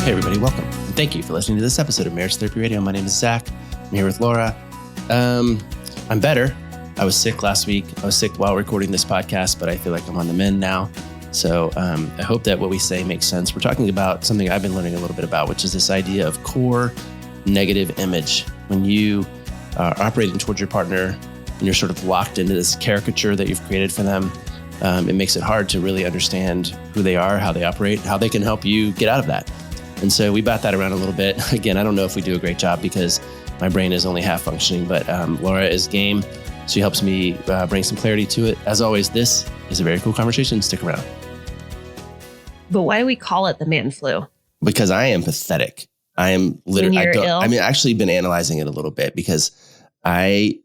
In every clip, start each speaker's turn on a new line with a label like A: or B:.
A: Hey everybody, welcome. And thank you for listening to this episode of Marriage Therapy Radio. My name is Zach. I'm here with Laura. I'm better. I was sick last week. I was sick while recording this podcast, but I feel like I'm on the mend now. So I hope that what we say makes sense. We're talking about something I've been learning a little bit about, which is this idea of core negative image. When you are operating towards your partner and you're sort of locked into this caricature that you've created for them, it makes it hard to really understand who they are, how they operate, how they can help you get out of that. And so we bat that around a little bit. Again, I don't know if we do a great job because my brain is only half functioning, but Laura is game. She helps me bring some clarity to it. As always, this is a very cool conversation. Stick around.
B: But why do we call it the man flu?
A: Because I am pathetic. I am literally, actually been analyzing it a little bit because I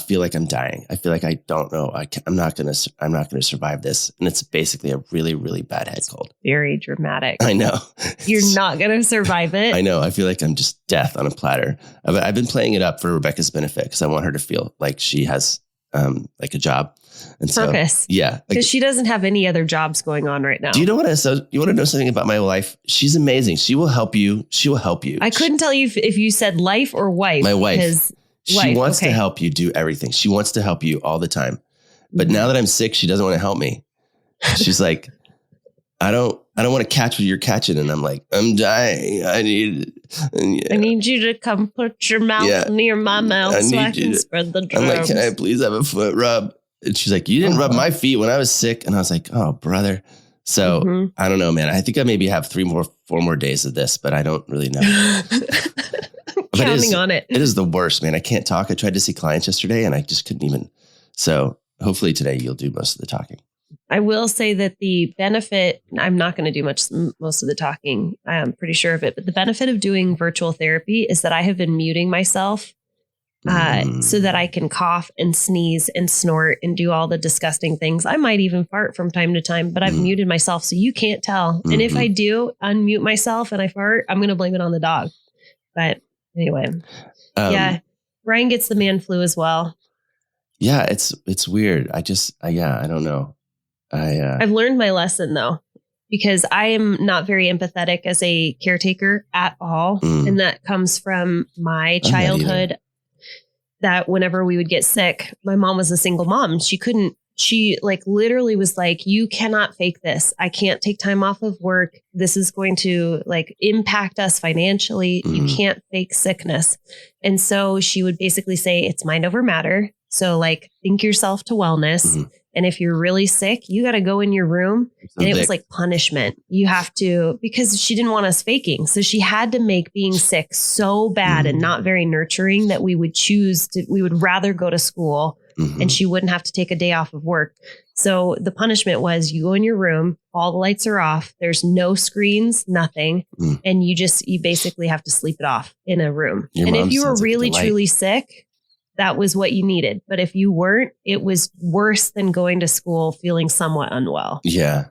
A: feel like I'm dying. I feel like I don't know. I'm not going to survive this. And it's basically a really, really bad head cold.
B: Very dramatic.
A: I know.
B: You're not going to survive it.
A: I know. I feel like I'm just death on a platter. I've been playing it up for Rebecca's benefit because I want her to feel like she has like a job. And
B: purpose.
A: So, yeah.
B: Because she doesn't have any other jobs going on right now.
A: Do you know you want to know something about my wife? She's amazing. She will help you. I couldn't
B: tell you if you said life or wife.
A: My wife. She wants to help you do everything. She wants to help you all the time. But now that I'm sick, she doesn't want to help me. She's like, I don't want to catch what you're catching. And I'm like, I'm dying. I need
B: you to come put your mouth near my mouth so I can spread the germs.
A: I'm like, can I please have a foot rub? And she's like, you didn't rub my feet when I was sick. And I was like, oh, brother. So I don't know, man. I think I maybe have 4 more days of this, but I don't really know.
B: Counting on it.
A: It is the worst, man. I can't talk. I tried to see clients yesterday and I just couldn't even. So hopefully today you'll do most of the talking.
B: I will say that the benefit, I'm not going to do most of the talking. I'm pretty sure of it. But the benefit of doing virtual therapy is that I have been muting myself so that I can cough and sneeze and snort and do all the disgusting things. I might even fart from time to time, but I've muted myself so you can't tell. And if I do unmute myself and I fart, I'm going to blame it on the dog. But anyway, Ryan gets the man flu as well.
A: Yeah, it's weird. I don't know.
B: I've learned my lesson though, because I am not very empathetic as a caretaker at all. And that comes from my childhood. That whenever we would get sick, my mom was a single mom. She like literally was like, you cannot fake this. I can't take time off of work. This is going to like impact us financially. You can't fake sickness. And so she would basically say it's mind over matter. So like think yourself to wellness. And if you're really sick, you got to go in your room. And it was like punishment. You have to, because she didn't want us faking. So she had to make being sick so bad and not very nurturing that we would rather go to school and she wouldn't have to take a day off of work. So the punishment was you go in your room, all the lights are off. There's no screens, nothing. And you basically have to sleep it off in a room. And if you were really, truly sick, that was what you needed. But if you weren't, it was worse than going to school feeling somewhat unwell.
A: Yeah.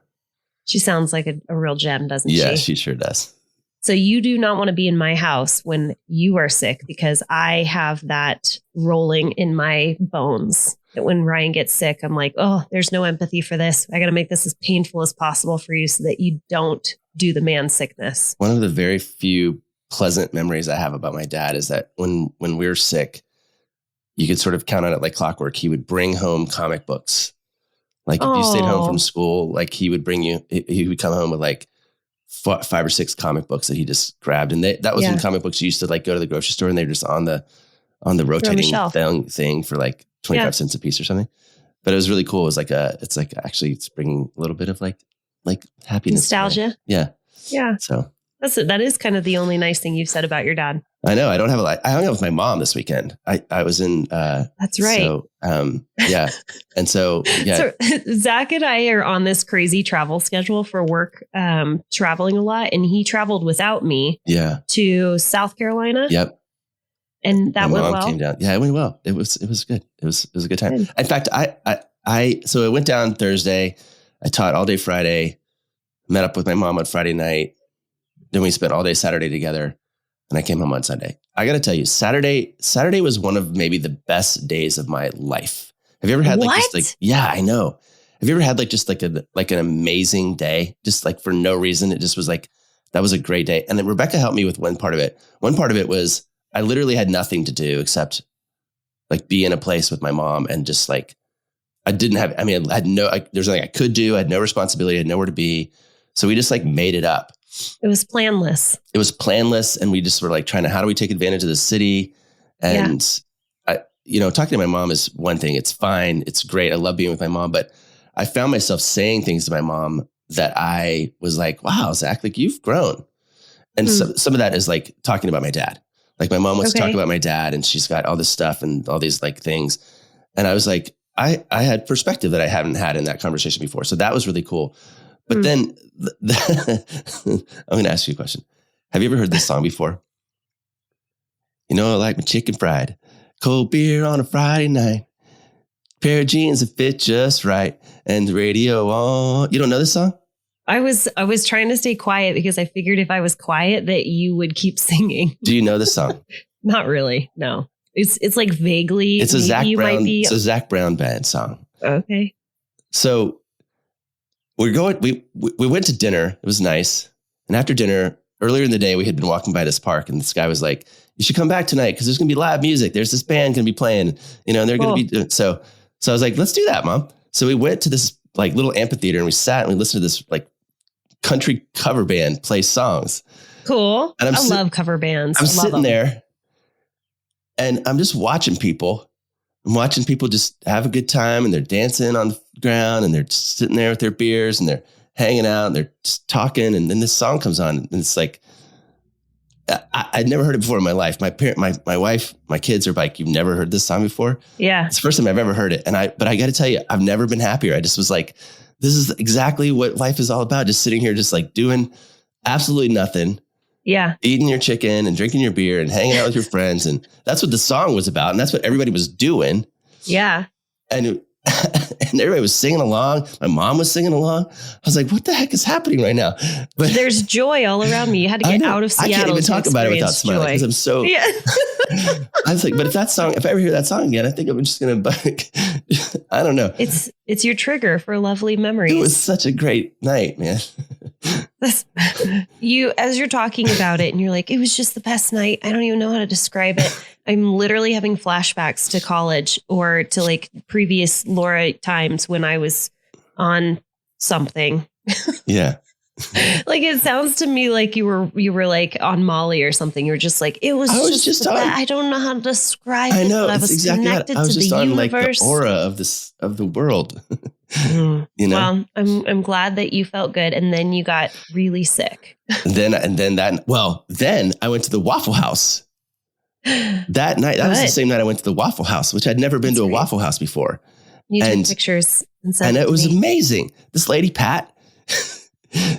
B: She sounds like a real gem, doesn't she?
A: Yeah, she sure does.
B: So you do not want to be in my house when you are sick because I have that rolling in my bones. That when Ryan gets sick, I'm like, oh, there's no empathy for this. I got to make this as painful as possible for you so that you don't do the man sickness.
A: One of the very few pleasant memories I have about my dad is that when we were sick, you could sort of count on it like clockwork. He would bring home comic books. Like if you stayed home from school, like he would come home with like 5 or 6 comic books that he just grabbed. And that was when comic books you used to like go to the grocery store and they're just on the rotating thing for like 25 cents a piece or something. But it was really cool. It was it's bringing a little bit of like happiness.
B: Nostalgia.
A: Yeah.
B: Yeah.
A: So
B: that is kind of the only nice thing you've said about your dad.
A: I know. I don't have I hung out with my mom this weekend. I was in.
B: That's right.
A: So, yeah. And so, yeah.
B: So Zach and I are on this crazy travel schedule for work, traveling a lot. And he traveled without me to South Carolina.
A: Yep.
B: And that went well.
A: Came down. Yeah, it went well. It was good. It was a good time. Good. In fact, so I went down Thursday. I taught all day Friday, met up with my mom on Friday night. Then we spent all day Saturday together. And I came home on Sunday. I got to tell you, Saturday was one of maybe the best days of my life. Have you ever had yeah, I know. Have you ever had like just like an amazing day? Just like for no reason. It just was like that was a great day. And then Rebecca helped me with one part of it. One part of it was I literally had nothing to do except like be in a place with my mom and just like, I had there's nothing I could do. I had no responsibility. I had nowhere to be. So we just like made it up.
B: It was planless.
A: And we just were like trying to, how do we take advantage of the city? And talking to my mom is one thing. It's fine. It's great. I love being with my mom, but I found myself saying things to my mom that I was like, wow, Zach, like you've grown. And some of that is like talking about my dad. Like my mom wants to talk about my dad and she's got all this stuff and all these like things. And I was like, I had perspective that I haven't had in that conversation before. So that was really cool. But then I'm going to ask you a question. Have you ever heard this song before? You know, I like my chicken fried, cold beer on a Friday night, pair of jeans that fit just right, and the radio on. You don't know this song?
B: I was trying to stay quiet because I figured if I was quiet that you would keep singing.
A: Do you know this song?
B: Not really. No. It's like vaguely.
A: It's a Zac Brown band song.
B: Okay.
A: So we went to dinner. It was nice. And after dinner, earlier in the day, we had been walking by this park and this guy was like, you should come back tonight because there's going to be live music. There's this band going to be playing, and they're going to be. So I was like, let's do that, Mom. So we went to this like little amphitheater and we sat and we listened to this like country cover band play songs.
B: Cool. And I love cover bands.
A: I'm sitting there and I'm just watching people. I'm watching people just have a good time and they're dancing on the ground and they're just sitting there with their beers and they're hanging out and they're just talking. And then this song comes on and it's like, I'd never heard it before in my life. My wife, my kids are like, you've never heard this song before?
B: Yeah.
A: It's the first time I've ever heard it. But I got to tell you, I've never been happier. I just was like, this is exactly what life is all about. Just sitting here, just like doing absolutely nothing.
B: Yeah.
A: Eating your chicken and drinking your beer and hanging out with your friends. And that's what the song was about. And that's what everybody was doing.
B: Yeah.
A: And everybody was singing along. My mom was singing along. I was like, what the heck is happening right now? But
B: there's joy all around me. You had to get out of Seattle.
A: I can't even talk about it without smiling because I'm so,
B: yeah.
A: I was like, but if I ever hear that song again, I think I'm just going to, I don't know.
B: It's your trigger for lovely memories.
A: It was such a great night, man.
B: As you're talking about it and you're like, it was just the best night. I don't even know how to describe it. I'm literally having flashbacks to college or to like previous Laura times when I was on something.
A: Yeah.
B: Like it sounds to me like you were like on Molly or something. You're just like, I don't know how to describe it.
A: I know.
B: I was
A: exactly
B: connected
A: I was
B: to
A: just
B: the
A: on
B: universe.
A: Like the aura of the world.
B: Well, I'm glad that you felt good. And then you got really sick. Then
A: I went to the Waffle House that night. That was the same night I went to the Waffle House, which I'd never been to a Waffle House before.
B: You took pictures and
A: it was amazing. This lady, Pat,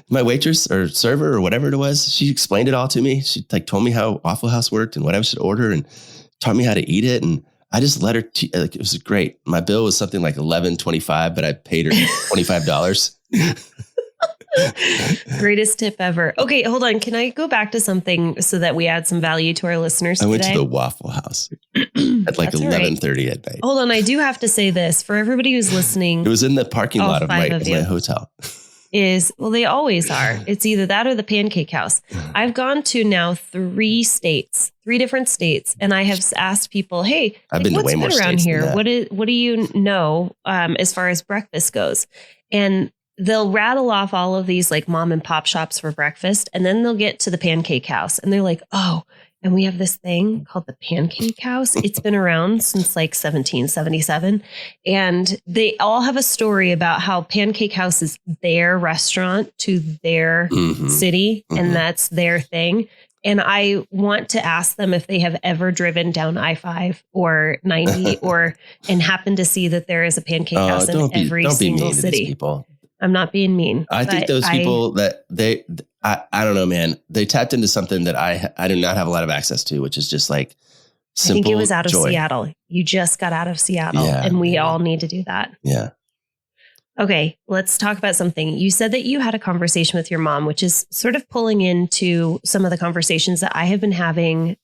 A: my waitress or server or whatever it was, she explained it all to me. She like told me how Waffle House worked and what I should order and taught me how to eat it. And I just let her, it was great. My bill was something like $11.25, but I paid her $25.
B: Greatest tip ever. Okay, hold on. Can I go back to something so that we add some value to our listeners today?
A: I went to the Waffle House at like 11:30 at night.
B: Hold on. I do have to say this for everybody who's listening.
A: It was in the parking lot of my hotel.
B: They always are. It's either that or the Pancake House. I've gone to now 3 different states, and I have asked people, hey,
A: I've been to way more
B: around
A: states
B: here? What do you know as far as breakfast goes? And they'll rattle off all of these like mom and pop shops for breakfast. And then they'll get to the Pancake House and they're like, oh, and we have this thing called the Pancake House. It's been around since like 1777. And they all have a story about how Pancake House is their restaurant to their city. And that's their thing. And I want to ask them if they have ever driven down I-5 or 90 and happen to see that there is a Pancake House in every single city. I'm not being mean.
A: I think those people that I don't know, man, they tapped into something that I do not have a lot of access to, which is just like simple. I think
B: it was out of
A: joy.
B: Seattle. You just got out of Seattle and we all need to do that.
A: Yeah.
B: Okay. Let's talk about something. You said that you had a conversation with your mom, which is sort of pulling into some of the conversations that I have been having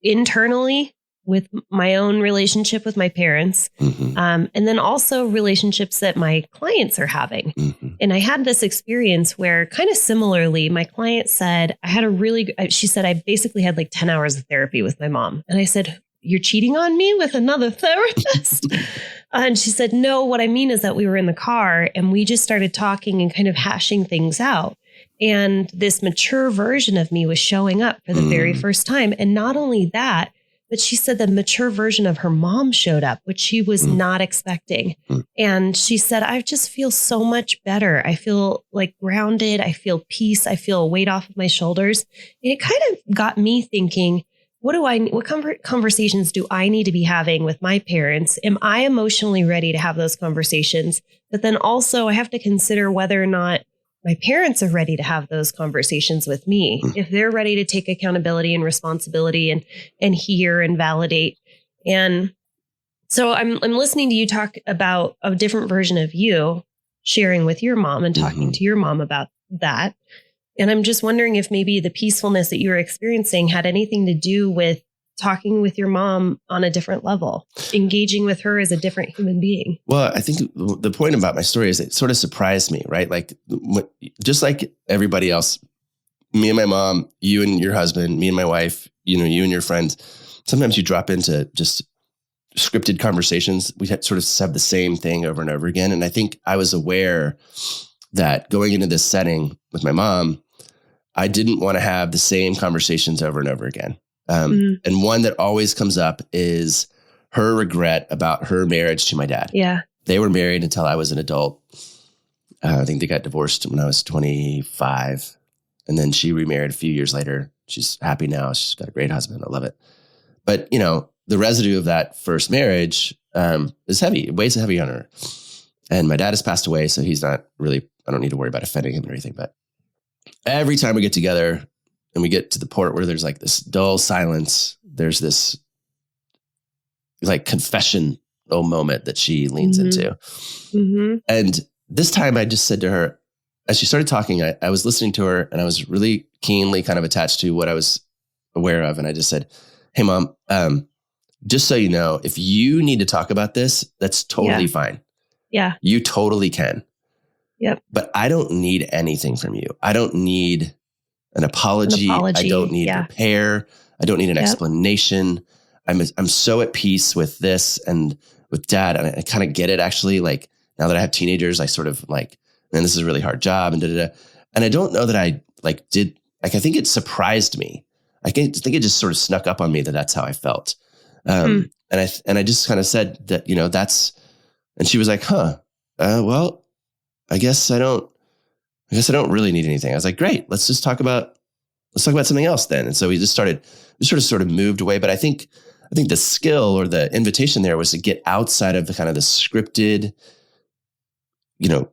B: internally with my own relationship with my parents, and then also relationships that my clients are having. And I had this experience where kind of similarly, my client said, she said, I basically had like 10 hours of therapy with my mom. And I said, you're cheating on me with another therapist? And she said, no, what I mean is that we were in the car and we just started talking and kind of hashing things out. And this mature version of me was showing up for the very first time. And not only that, but she said the mature version of her mom showed up, which she was not expecting. And she said, I just feel so much better. I feel like grounded. I feel peace. I feel a weight off of my shoulders. And it kind of got me thinking, what conversations do I need to be having with my parents? Am I emotionally ready to have those conversations? But then also I have to consider whether or not my parents are ready to have those conversations with me. If they're ready to take accountability and responsibility and hear and validate. And so I'm listening to you talk about a different version of you sharing with your mom and talking to your mom about that. And I'm just wondering if maybe the peacefulness that you were experiencing had anything to do with talking with your mom on a different level, engaging with her as a different human being.
A: Well, I think the point about my story is it sort of surprised me, right? Like just like everybody else, me and my mom, you and your husband, me and my wife, you and your friends, sometimes you drop into just scripted conversations. We sort of have the same thing over and over again. And I think I was aware that going into this setting with my mom, I didn't want to have the same conversations over and over again. And one that always comes up is her regret about her marriage to my dad.
B: Yeah.
A: They were married until I was an adult. I think they got divorced when I was 25. And then she remarried a few years later. She's happy now. She's got a great husband. I love it. But, the residue of that first marriage is heavy. It weighs heavy on her. And my dad has passed away, so he's not really, I don't need to worry about offending him or anything. But every time we get together, and we get to the part where there's like this dull silence, there's this like confessional moment that she leans into. And this time I just said to her, as she started talking, I was listening to her and I was really keenly kind of attached to what I was aware of. And I just said, hey, Mom, just so you know, if you need to talk about this, that's totally fine.
B: Yeah.
A: You totally can.
B: Yep.
A: But I don't need anything from you. I don't need an apology. I don't need repair. I don't need an explanation. I'm so at peace with this and with Dad. And I kind of get it actually. Like now that I have teenagers, I sort of like, man, this is a really hard job and And I don't know that I I think it surprised me. I think it just sort of snuck up on me that that's how I felt. And I just kind of said that, and she was like, well, I guess I don't really need anything. I was like, great, let's talk about something else then. And so we sort of moved away. But I think the skill or the invitation there was to get outside of the kind of the scripted,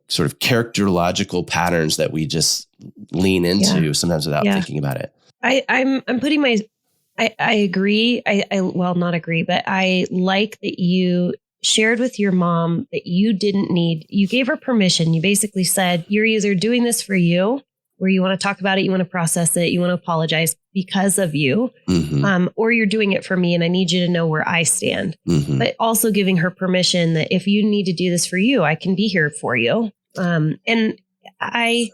A: sort of characterological patterns that we just lean into sometimes without thinking about it.
B: I'm putting I agree. Well, not agree, but I like that you shared with your mom that you gave her permission. You basically said, you're either doing this for you, where you want to talk about it, you want to process it, you want to apologize because of you, or you're doing it for me and I need you to know where I stand. But also giving her permission that if you need to do this for you, I can be here for you. And I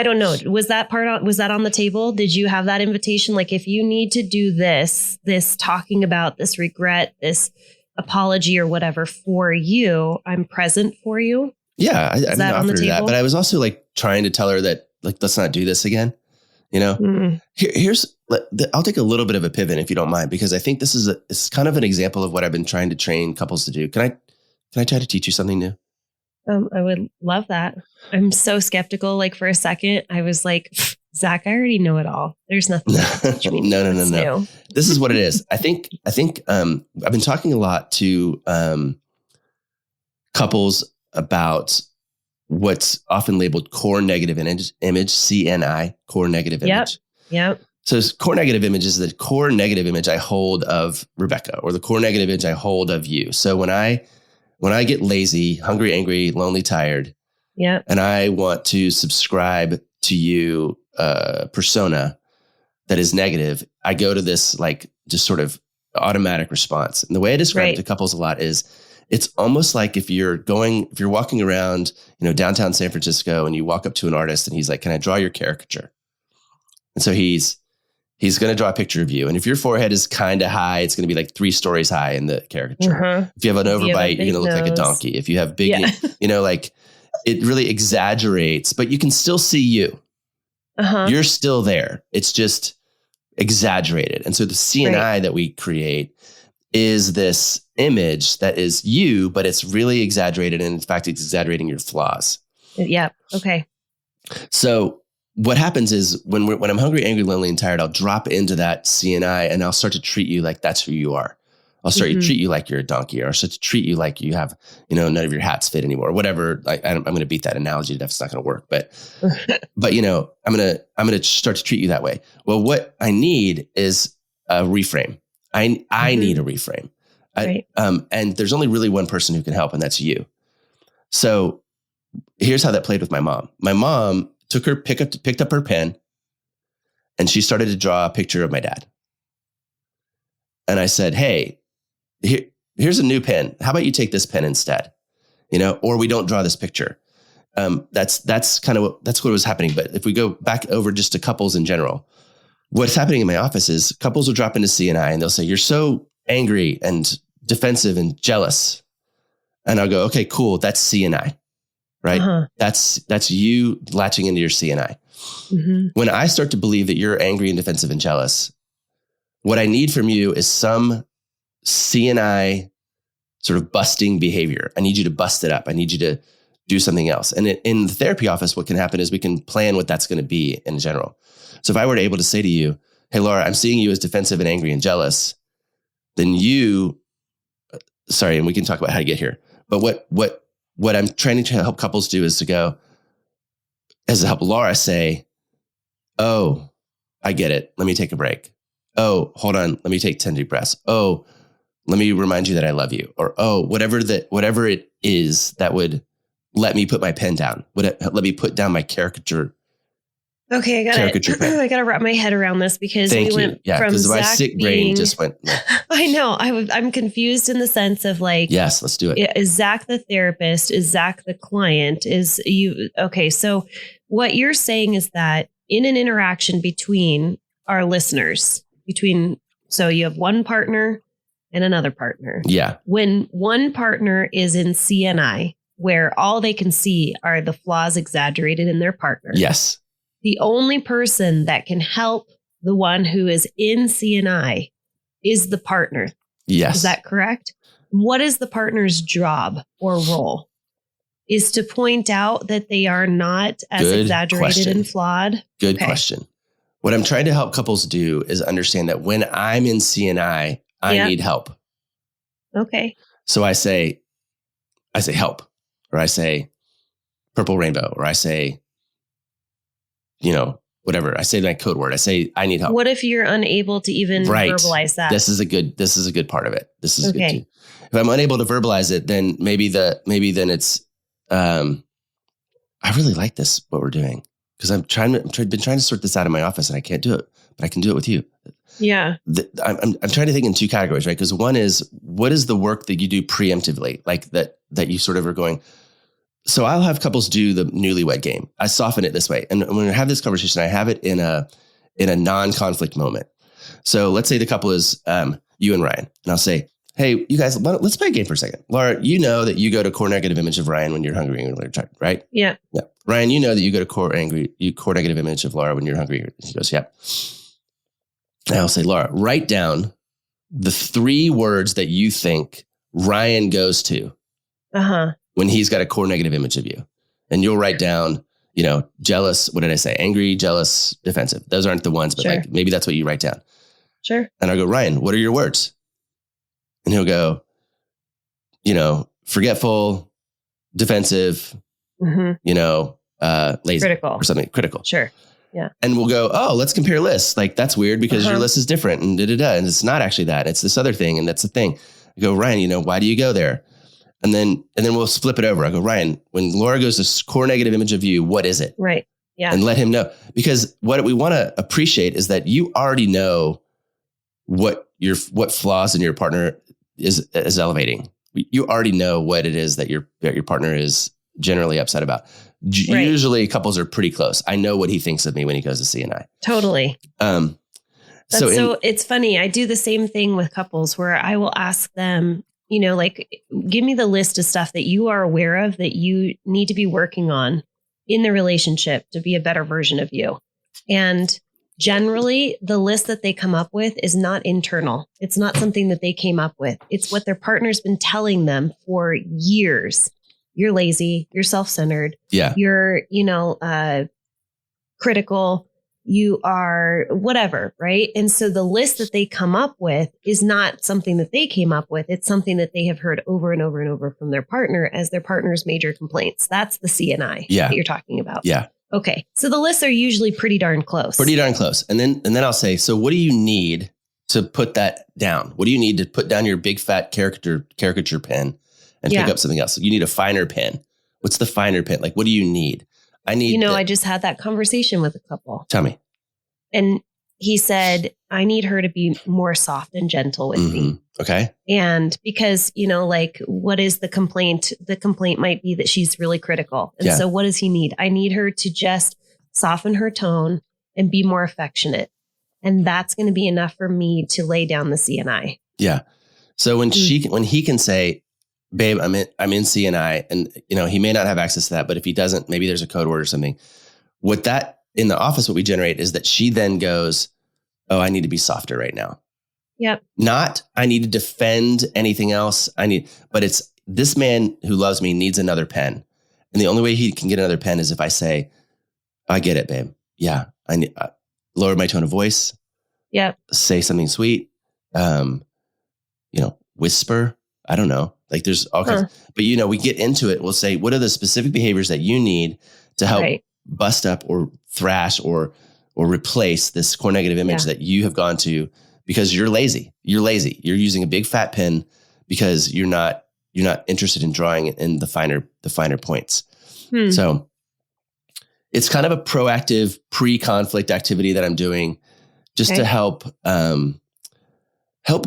B: don't know. Was that on the table? Did you have that invitation? Like, if you need to do this talking about this regret, this apology or whatever for you, I'm present for you.
A: Yeah. I offered her that, but I was also like trying to tell her that, like, let's not do this again. I'll take a little bit of a pivot if you don't mind, because I think it's kind of an example of what I've been trying to train couples to do. Can I try to teach you something new?
B: I would love that. I'm so skeptical. Like for a second, I was like, Zach, I already know it all. There's nothing to teach me.
A: No. This is what it is. I think I've been talking a lot to couples about what's often labeled core negative image, CNI, core negative image.
B: Yep.
A: So core negative image is the core negative image I hold of Rebecca, or the core negative image I hold of you. So when I get lazy, hungry, angry, lonely, tired, and I want to subscribe to you persona that is negative, I go to this like just sort of automatic response. And the way I describe it to couples a lot is it's almost like if you're walking around, downtown San Francisco and you walk up to an artist and he's like, "Can I draw your caricature?" And so he's going to draw a picture of you. And if your forehead is kind of high, it's going to be like 3 stories high in the caricature. If you have an overbite, you're going to look like a donkey. If you have big, like it really exaggerates, but you can still see you. You're still there. It's just exaggerated. And so the CNI that we create is this image that is you, but it's really exaggerated. And in fact, it's exaggerating your flaws.
B: Yeah. Okay.
A: So what happens is when I'm hungry, angry, lonely, and tired, I'll drop into that CNI and I'll start to treat you like that's who you are. I'll start to treat you like you're a donkey, or I'll start to treat you like you have, none of your hats fit anymore, or whatever. I'm going to beat that analogy to death. It's not going to work, but I'm going to start to treat you that way. Well, what I need is a reframe. I need a reframe. And there's only really one person who can help, and that's you. So here's how that played with my mom. My mom picked up her pen, and she started to draw a picture of my dad. And I said, "Hey, here's a new pen. How about you take this pen instead? Or we don't draw this picture." That's what was happening. But if we go back over just to couples in general, what's happening in my office is couples will drop into CNI and they'll say, "You're so angry and defensive and jealous." And I'll go, "Okay, cool. That's CNI, right? That's you latching into your CNI." When I start to believe that you're angry and defensive and jealous, what I need from you is some CNI sort of busting behavior. I need you to bust it up. I need you to do something else. And in the therapy office, what can happen is we can plan what that's going to be in general. So if I were able to say to you, "Hey, Laura, I'm seeing you as defensive and angry and jealous," then and we can talk about how to get here. But what I'm trying to help couples do is to help Laura say, "Oh, I get it. Let me take a break. Oh, hold on. Let me take 10 deep breaths. Oh, let me remind you that I love you." Or, "Oh, whatever it is that would let me put my pen down. Let me put down my caricature.
B: Okay, I got to wrap my head around this because we went from Zach
A: my sick brain just went.
B: I know. I'm confused in the sense of like,
A: yes, let's do it.
B: Is Zach the therapist? Is Zach the client? Is you okay? So what you're saying is that in an interaction between our listeners, so you have one partner and another partner.
A: Yeah.
B: When one partner is in CNI, where all they can see are the flaws exaggerated in their partner.
A: Yes.
B: The only person that can help the one who is in CNI is the partner.
A: Yes.
B: Is that correct? What is the partner's job or role? Is to point out that they are not as exaggerated and flawed?
A: Good question. What I'm trying to help couples do is understand that when I'm in CNI, I need help.
B: Okay.
A: So I say help, or I say purple rainbow, or I say, whatever. I say that code word. I say, I need help.
B: What if you're unable to even verbalize that?
A: This is a good part of it. This is good too. If I'm unable to verbalize it, then maybe then it's, I really like this, what we're doing. Because I've been trying to sort this out in my office and I can't do it, but I can do it with you.
B: Yeah.
A: I'm trying to think in 2 categories, right? Because one is, what is the work that you do preemptively? Like that you sort of are going. So I'll have couples do the newlywed game. I soften it this way. And when I have this conversation, I have it in a non-conflict moment. So let's say the couple is you and Ryan. And I'll say, "Hey, you guys, let's play a game for a second. Laura, you know that you go to core negative image of Ryan when you're hungry and tired, right?"
B: Yeah.
A: Yeah. Ryan, you know that you go to core negative image of Laura when you're hungry. He goes, "Yep." And I'll say, "Laura, write down the 3 words that you think Ryan goes to when he's got a core negative image of you." And you'll write down, jealous. What did I say? Angry, jealous, defensive. Those aren't the ones, but like maybe that's what you write down.
B: Sure.
A: And I'll go, "Ryan, what are your words?" And he'll go, forgetful, defensive, lazy,
B: critical,
A: or something critical.
B: Sure. Yeah.
A: And we'll go, "Oh, let's compare lists. Like that's weird because your list is different and and it's not actually that. It's this other thing. And that's the thing." I go, "Ryan, why do you go there?" And then we'll flip it over. I go, "Ryan, when Laura goes to core negative image of you, what is it?"
B: Right. Yeah.
A: And let him know, because what we want to appreciate is that you already know what what flaws in your partner is elevating. You already know what it is that your partner is generally upset about. Right. Usually couples are pretty close. I know what he thinks of me when he goes to CNI.
B: Totally. So it's funny. I do the same thing with couples where I will ask them, like, give me the list of stuff that you are aware of that you need to be working on in the relationship to be a better version of you. And generally, the list that they come up with is not internal. It's not something that they came up with. It's what their partner's been telling them for years. You're lazy. You're self-centered.
A: Yeah.
B: You're, critical. You are whatever, right? And so the list that they come up with is not something that they came up with. It's something that they have heard over and over and over from their partner as their partner's major complaints. That's the CNI that you're talking about.
A: Yeah.
B: Okay. So the lists are usually pretty darn close.
A: And then I'll say, so what do you need to put that down? What do you need to put down your big fat caricature pen and pick up something else? You need a finer pen. What's the finer pen? Like, what do you need? I just had that conversation with a couple. Tell me.
B: And he said, I need her to be more soft and gentle with me.
A: Okay.
B: And because, what is the complaint? The complaint might be that she's really critical. And so what does he need? I need her to just soften her tone and be more affectionate. And that's going to be enough for me to lay down the CNI.
A: Yeah. So when he can say, babe, I'm in CNI, and he may not have access to that, but if he doesn't, maybe there's a code word or something. What in the office, what we generate is that she then goes, oh, I need to be softer right now.
B: Yep.
A: Not, I need to defend anything else. But it's this man who loves me needs another pen. And the only way he can get another pen is if I say, I get it, babe. Yeah. I need lower my tone of voice.
B: Yep.
A: Say something sweet. Whisper. I don't know. Like there's all kinds, but we get into it. We'll say, what are the specific behaviors that you need to help bust up or thrash or replace this core negative image that you have gone to because you're lazy. You're lazy. You're using a big fat pen because you're not interested in drawing in the finer points. So it's kind of a proactive pre-conflict activity that I'm doing just to help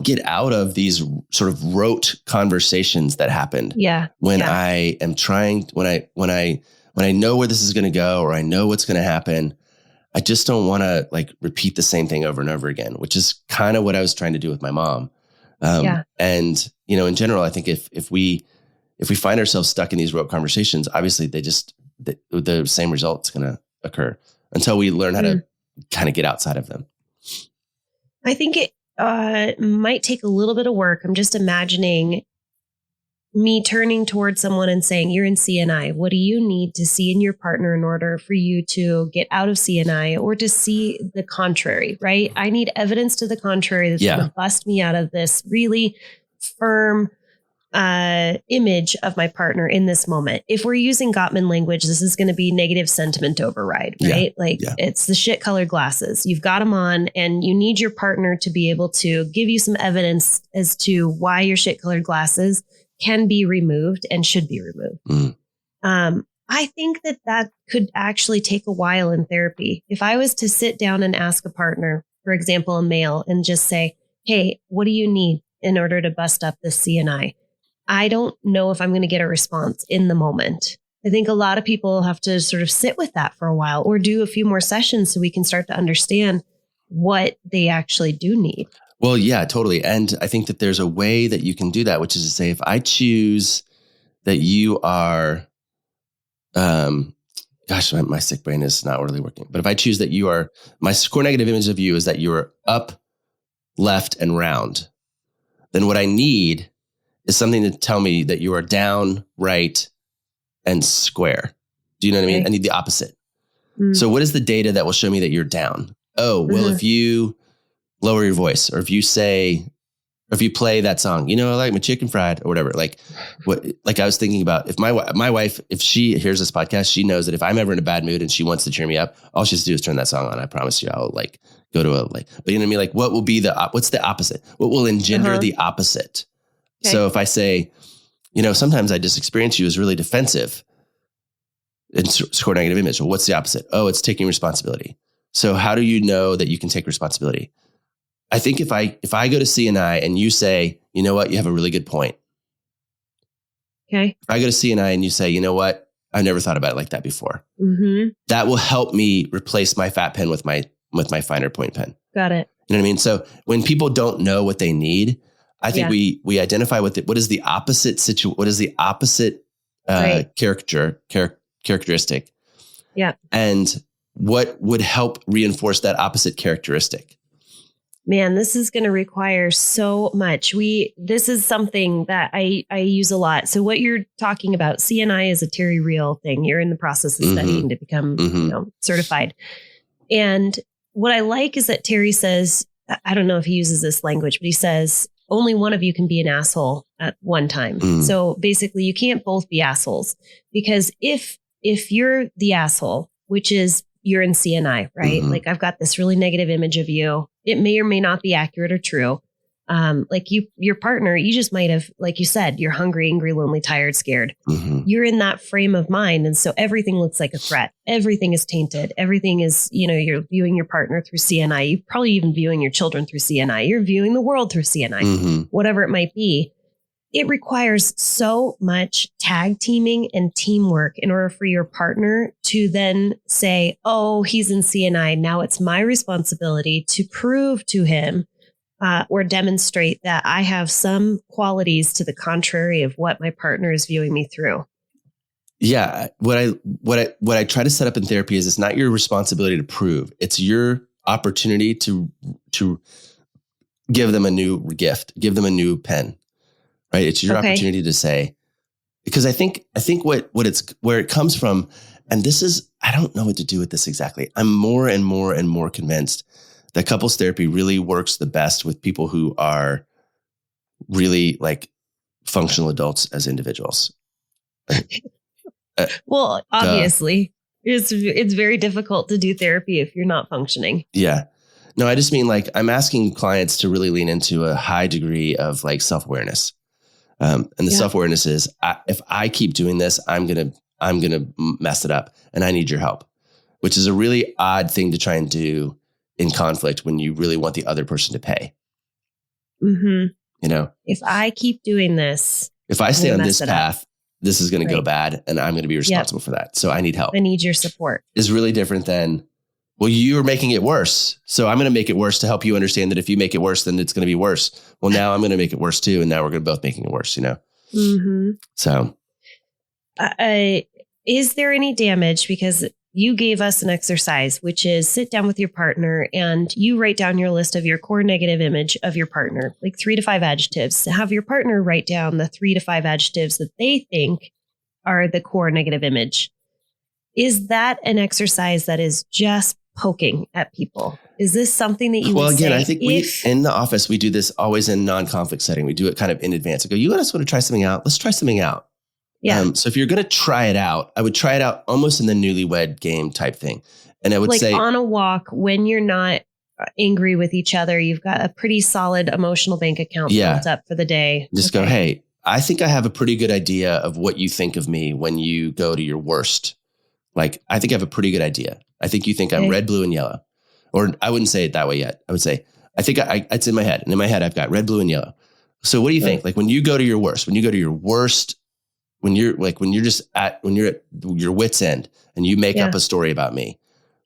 A: get out of these sort of rote conversations that happened. When I am trying, when I know where this is going to go, or I know what's going to happen, I just don't want to repeat the same thing over and over again, which is kind of what I was trying to do with my mom. And, in general, I think if we find ourselves stuck in these rote conversations, obviously the same result's going to occur until we learn how to kind of get outside of them.
B: I think it might take a little bit of work. I'm just imagining me turning towards someone and saying, you're in CNI. What do you need to see in your partner in order for you to get out of CNI or to see the contrary, right? I need evidence to the contrary that's going to bust me out of this really firm image of my partner in this moment. If we're using Gottman language, this is going to be negative sentiment override, right? It's the shit colored glasses. You've got them on and you need your partner to be able to give you some evidence as to why your shit colored glasses can be removed and should be removed. I think that could actually take a while in therapy. If I was to sit down and ask a partner, for example, a male, and just say, hey, what do you need in order to bust up this CNI? I don't know if I'm going to get a response in the moment. I think a lot of people have to sort of sit with that for a while or do a few more sessions so we can start to understand what they actually do need.
A: Well, yeah, totally. And I think that there's a way that you can do that, which is to say, if I choose that you are, my sick brain is not really working, but if I choose that you are, my core negative image of you is that you are up, left, and round, then what I need is something to tell me that you are down, right, and square. Do you know what I mean? I need the opposite. So what is the data that will show me that you're down? Oh, well, if you lower your voice, or if you play that song, I like my chicken fried or whatever. Like I was thinking about if my wife, if she hears this podcast, she knows that if I'm ever in a bad mood and she wants to cheer me up, all she has to do is turn that song on. I promise you, I'll go to but you know what I mean? What will be what's the opposite? What will engender the opposite? Okay. So if I say, sometimes I just experience you as really defensive and score negative image. Well, what's the opposite? Oh, it's taking responsibility. So how do you know that you can take responsibility? I think if I go to CNI and you say, you know what, you have a really good point.
B: Okay.
A: If I go to CNI and you say, you know what, I never thought about it like that before. Mm-hmm. That will help me replace my fat pen with my finer point pen.
B: Got it.
A: You know what I mean? So when people don't know what they need, I think we identify what is the opposite characteristic.
B: Yeah.
A: And what would help reinforce that opposite characteristic?
B: Man, this is going to require so much. This is something that I use a lot. So what you're talking about, CNI is a Terry Real thing. You're in the process of studying to become certified. And what I like is that Terry says, I don't know if he uses this language, but he says, only one of you can be an asshole at one time. So basically you can't both be assholes, because if you're the asshole, which is you're in CNI, right? Like I've got this really negative image of you. It may or may not be accurate or true. Like your partner, you just might have, like you said, you're hungry, angry, lonely, tired, scared. You're in that frame of mind. And so everything looks like a threat. Everything is tainted. Everything is, you're viewing your partner through CNI. You're probably even viewing your children through CNI. You're viewing the world through CNI, whatever it might be. It requires so much tag teaming and teamwork in order for your partner to then say, oh, he's in CNI. Now it's my responsibility to prove to him or demonstrate that I have some qualities to the contrary of what my partner is viewing me through.
A: Yeah. What I try to set up in therapy is it's not your responsibility to prove. It's your opportunity to give them a new gift, give them a new pen. Right. It's your opportunity to say, because I think where it comes from, and this is, I don't know what to do with this exactly. I'm more and more and more convinced that couples therapy really works the best with people who are really like functional adults as individuals.
B: Well, obviously it's very difficult to do therapy if you're not functioning.
A: Yeah. No, I just mean like I'm asking clients to really lean into a high degree of like self-awareness. And the self-awareness is if I keep doing this, I'm going to mess it up and I need your help, which is a really odd thing to try and do in conflict when you really want the other person to pay. If
B: I keep doing this,
A: if I stay on this path, this is going to go bad and I'm going to be responsible for that. So I need help.
B: I need your support.
A: Is really different than, well, you're making it worse. So I'm going to make it worse to help you understand that if you make it worse, then it's going to be worse. Well, now I'm going to make it worse too. And now we're going to both making it worse, So.
B: Is there any damage? Because you gave us an exercise, which is sit down with your partner and you write down your list of your core negative image of your partner, like 3 to 5 adjectives. Have your partner write down the 3 to 5 adjectives that they think are the core negative image. Is that an exercise that is just poking at people? Is this something that you would say?
A: I think in the office, we do this always in non-conflict setting. We do it kind of in advance. I go, you guys want to try something out? Let's try something out.
B: Yeah.
A: So if you're going to try it out, I would try it out almost in the newlywed game type thing. And I would say
B: on a walk when you're not angry with each other, you've got a pretty solid emotional bank account built up for the day.
A: Just go, hey, I think I have a pretty good idea of what you think of me when you go to your worst. Like, I think I have a pretty good idea. I think you think I'm red, blue, and yellow. Or I wouldn't say it that way yet. I would say, I think it's in my head. And in my head, I've got red, blue, and yellow. So what do you think? Like when you go to your worst, when you're at your wit's end and you make up a story about me,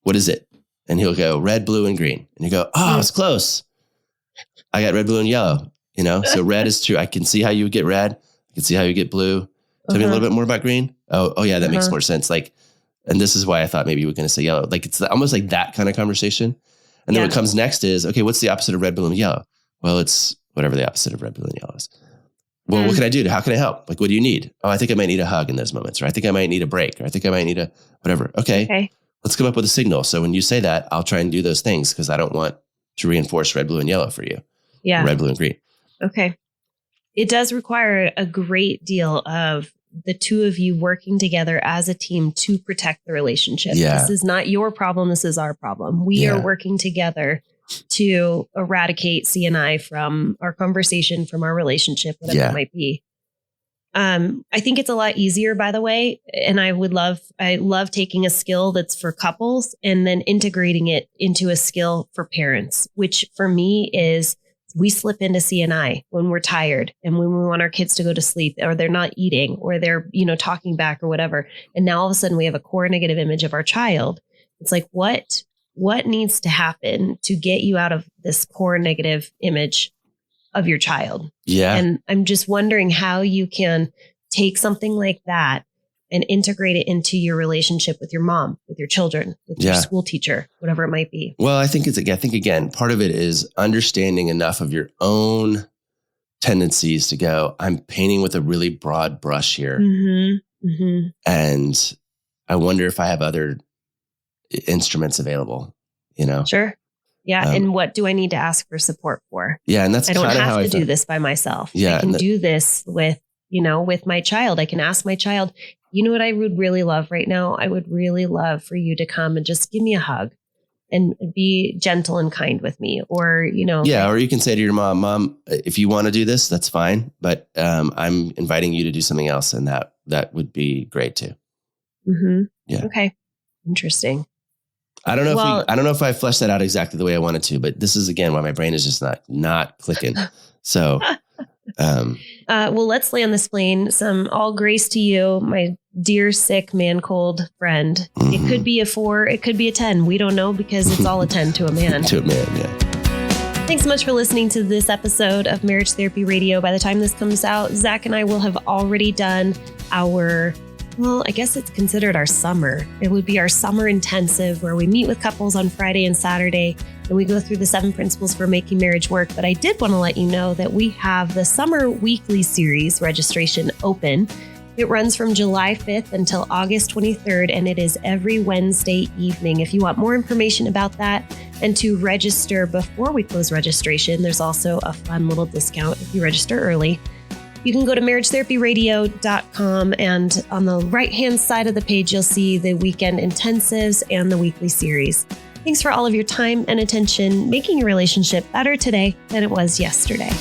A: what is it? And he'll go red, blue, and green. And you go, oh, it's close. I got red, blue, and yellow, so red is true. I can see how you would get red. I can see how you get blue. Tell me a little bit more about green. Oh yeah, that makes more sense. Like, and this is why I thought maybe you were going to say yellow. Like it's almost like that kind of conversation. And then what comes next is, okay, what's the opposite of red, blue, and yellow? Well, it's whatever the opposite of red, blue, and yellow is. Well, what can I do? How can I help? Like, what do you need? Oh, I think I might need a hug in those moments, or I think I might need a break, or I think I might need a whatever. Okay. Let's come up with a signal. So when you say that, I'll try and do those things because I don't want to reinforce red, blue, and yellow for you. Yeah. Red, blue, and green.
B: Okay. It does require a great deal of the two of you working together as a team to protect the relationship. Yeah. This is not your problem. This is our problem. We are working together to eradicate CNI from our conversation, from our relationship, whatever it might be. I think it's a lot easier, by the way. And I love taking a skill that's for couples and then integrating it into a skill for parents, which for me is we slip into CNI when we're tired and when we want our kids to go to sleep or they're not eating or they're, talking back or whatever. And now all of a sudden we have a core negative image of our child. It's like, what needs to happen to get you out of this core negative image of your child?
A: Yeah.
B: And I'm just wondering how you can take something like that and integrate it into your relationship with your mom, with your children, with your school teacher, whatever it might be.
A: Well, I think again, part of it is understanding enough of your own tendencies to go, I'm painting with a really broad brush here.
B: Mm-hmm. Mm-hmm.
A: And I wonder if I have other instruments available,
B: Sure. Yeah. And what do I need to ask for support for?
A: Yeah. And that's
B: I don't have to do this by myself.
A: Yeah,
B: I can do this with my child. I can ask my child, you know what I would really love right now? I would really love for you to come and just give me a hug and be gentle and kind with me. Or,
A: Yeah. Or you can say to your mom, if you want to do this, that's fine. But I'm inviting you to do something else. And that would be great too.
B: Mm-hmm.
A: Yeah.
B: Okay. Interesting.
A: I don't know if I fleshed that out exactly the way I wanted to, but this is again why my brain is just not clicking. So,
B: well, let's land this plane. Some all grace to you, my dear sick man cold friend. Mm-hmm. It could be a 4, it could be a 10. We don't know because it's all a 10 to a man.
A: To a man, yeah.
B: Thanks so much for listening to this episode of Marriage Therapy Radio. By the time this comes out, Zach and I will have already done I guess it's considered our summer. It would be our summer intensive where we meet with couples on Friday and Saturday and we go through the 7 principles for making marriage work. But I did want to let you know that we have the summer weekly series registration open. It runs from July 5th until August 23rd, and it is every Wednesday evening. If you want more information about that and to register before we close registration, there's also a fun little discount if you register early. You can go to marriagetherapyradio.com, and on the right-hand side of the page, you'll see the weekend intensives and the weekly series. Thanks for all of your time and attention, making your relationship better today than it was yesterday.